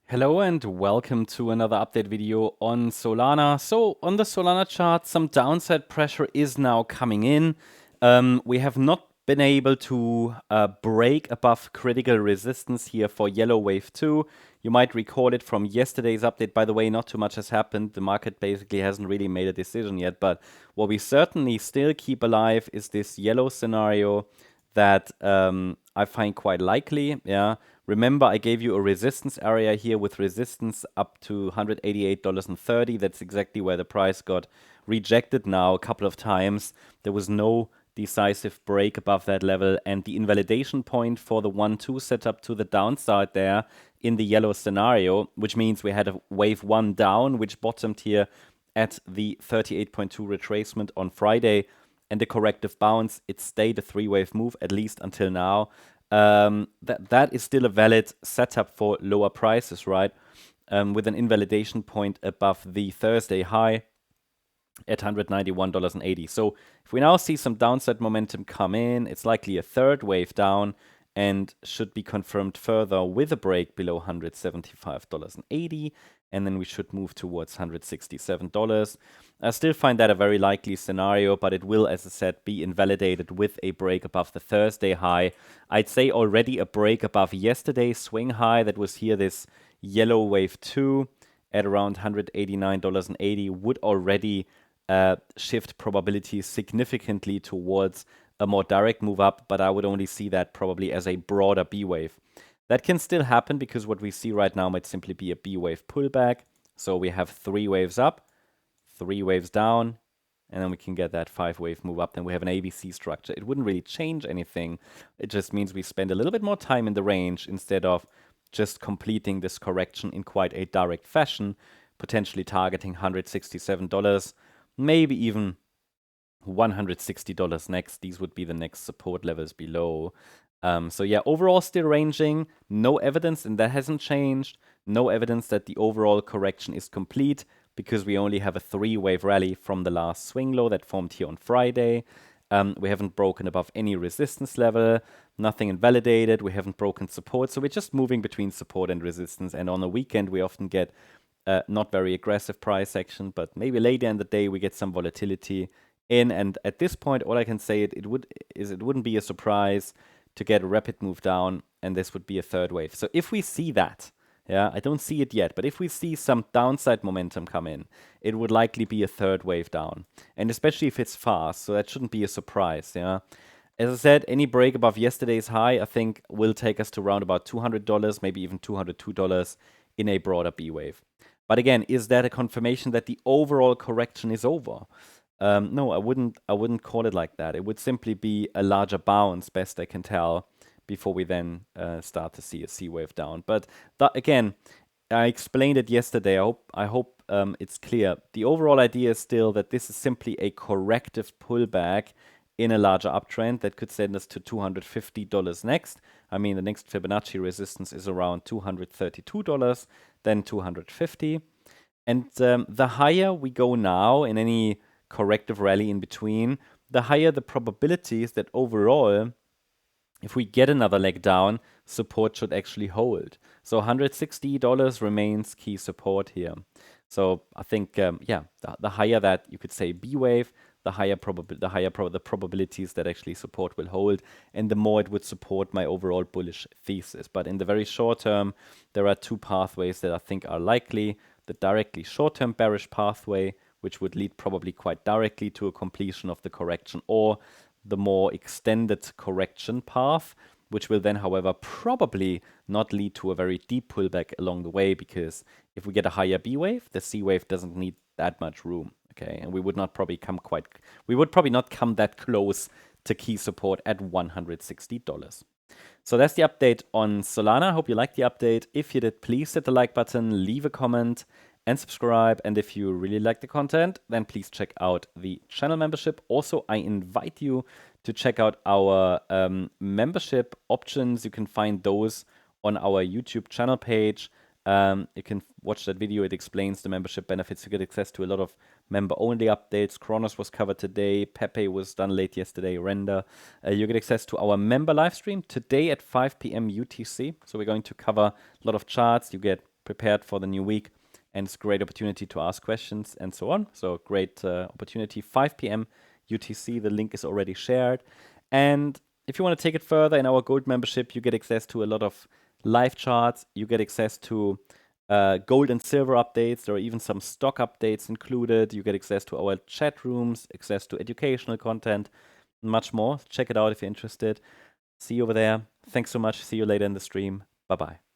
Hello and welcome to another update video on Solana. So on the Solana chart, some downside pressure is now coming in. We have not been able to break above critical resistance here for yellow wave 2. You might recall it from yesterday's update. By the way, not too much has happened. The market basically hasn't really made a decision yet. But what we certainly still keep alive is this yellow scenario that I find quite likely. Yeah. Remember, I gave you a resistance area here with resistance up to $188.30. That's exactly where the price got rejected now a couple of times. There was no decisive break above that level, and the invalidation point for the 1-2 setup to the downside there in the yellow scenario, which means we had a wave 1 down, which bottomed here at the 38.2 retracement on Friday, and the corrective bounce. It stayed a 3-wave move, at least until now. That is still a valid setup for lower prices, right? With an invalidation point above the Thursday high at $191.80. So if we now see some downside momentum come in, it's likely a third wave down and should be confirmed further with a break below $175.80, and then we should move towards $167. I still find that a very likely scenario, but it will, as I said, be invalidated with a break above the Thursday high. I'd say already a break above yesterday's swing high that was here, this yellow wave 2 at around $189.80 would already shift probabilities significantly towards a more direct move up, but I would only see that probably as a broader B wave. That can still happen because what we see right now might simply be a B wave pullback. So we have 3 waves up, 3 waves down, and then we can get that 5-wave move up. Then we have an ABC structure. It wouldn't really change anything. It just means we spend a little bit more time in the range instead of just completing this correction in quite a direct fashion, potentially targeting $167, maybe even $160 next. These would be the next support levels below. So yeah, overall still ranging. No evidence, and that hasn't changed. No evidence that the overall correction is complete because we only have a 3-wave rally from the last swing low that formed here on Friday. We haven't broken above any resistance level, nothing invalidated, we haven't broken support, so we're just moving between support and resistance, and on the weekend we often get not very aggressive price action, but maybe later in the day we get some volatility in, and at this point all I can say it wouldn't be a surprise to get a rapid move down, and this would be a third wave. So if we see that, yeah, I don't see it yet, but if we see some downside momentum come in, it would likely be a third wave down, and especially if it's fast, so that shouldn't be a surprise, yeah. As I said, any break above yesterday's high, I think, will take us to around about $200, maybe even $202 in a broader B wave. But again, is that a confirmation that the overall correction is over? No, I wouldn't call it like that. It would simply be a larger bounce, best I can tell, before we then start to see a C wave down. But again, I explained it yesterday. I hope it's clear. The overall idea is still that this is simply a corrective pullback in a larger uptrend that could send us to $250 next. I mean, the next Fibonacci resistance is around $232, then $250. And the higher we go now in any corrective rally in between, the higher the probability is that overall, if we get another leg down, support should actually hold. So $160 remains key support here. So I think, yeah, the higher that you could say B wave, the higher the probabilities that actually support will hold, and the more it would support my overall bullish thesis. But in the very short term, there are 2 pathways that I think are likely. The directly short-term bearish pathway, which would lead probably quite directly to a completion of the correction, or the more extended correction path, which will then, however, probably not lead to a very deep pullback along the way, because if we get a higher B wave, the C wave doesn't need that much room, okay? And we would probably not come that close to key support at $160. So that's the update on Solana. I hope you liked the update. If you did, please hit the like button, leave a comment, and subscribe. And if you really like the content, then please check out the channel membership. Also, I invite you to check out our membership options. You can find those on our YouTube channel page. You can watch that video. It explains the membership benefits. You get access to a lot of member-only updates. Kronos was covered today. Pepe was done late yesterday. Render. You get access to our member live stream today at 5 p.m. UTC. So we're going to cover a lot of charts. You get prepared for the new week, and it's a great opportunity to ask questions and so on. So great opportunity, 5 p.m. UTC. The link is already shared. And if you want to take it further, in our gold membership, you get access to a lot of live charts. You get access to gold and silver updates. There are even some stock updates included. You get access to our chat rooms, access to educational content, much more. Check it out if you're interested. See you over there. Thanks so much. See you later in the stream. Bye-bye.